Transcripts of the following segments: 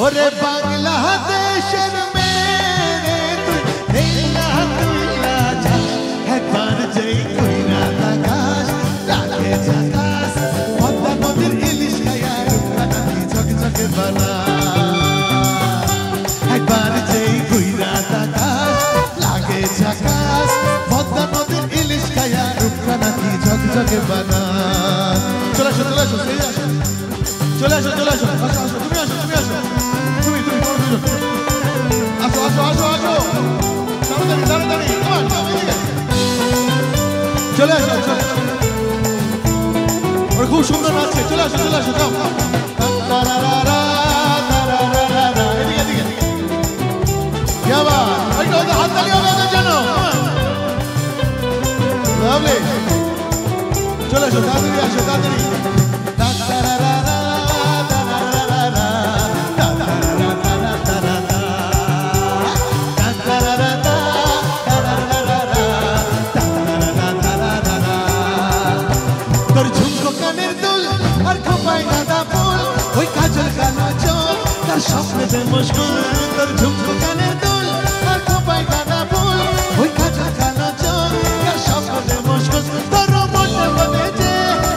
ওরে বাংলাদেশের মেয়ে তুই হেলা তুইলা যা একবার যেই কইরা তাকাস লাগে ঝাকাস পদ্মা নদীর ইলিশ খায়া রূপটা নাকি ঝকঝকে বানা একবার যেই কইরা তাকাস লাগে ঝাকাস পদ্মা নদীর ইলিশ খায়া রূপটা নাকি ঝকঝকে বানা চলে আসো চলে আসো চলে আসো চলে আসো আসো আসো তুমি আসো তুমি আসো তুমি আসো আসো আসো আসো তাড়াতাড়ি তাড়াতাড়ি চলে আসো চলে ওর খুব সুন্দর নাচছে চলে আসো যাও এদিকে এদিকে কি আবার ওইটা হাত তালি হবে ওদের জন্য লাভলি চলে আসো তাড়াতাড়ি আসো তাড়াতাড়ি স্বপ্নেতে মশগুল তোর ঝুমকো কানের দুল আর খোপায় গাঁদা ফুল ওই কাজল কালো চোখ তার স্বপ্নেতে মশগুল তোর মনে মনে যে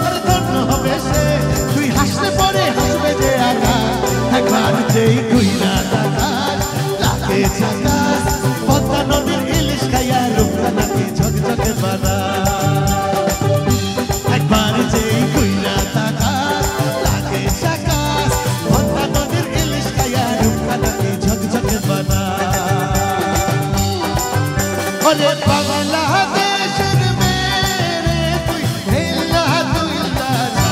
আর ধন্য হবে সে তুই হাসলে পরে হাসবে যে আকাশ একবার যেই কইরা তাকাস লাগে ঝাকাস পদ্মা নদীর ইলিশ খাইয়া রূপটা নাকি ঝকঝকে বানা একবার যেই কইরা তাকাস লাগে ঝাকাস পদ্মা নদীর ইলিশ খাইয়া রূপটা নাকি ঝকঝকে বানা ওরে বাংলাদেশের মেয়ে তুই হেলা তুইলা যা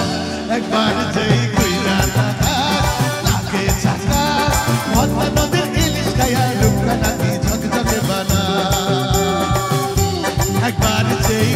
একবার যেই কইরা তাকাস লাগে ঝাকাস পদ্মা নদীর ইলিশ খাইয়া রূপটা নাকি ঝকঝকে বানা একবার যেই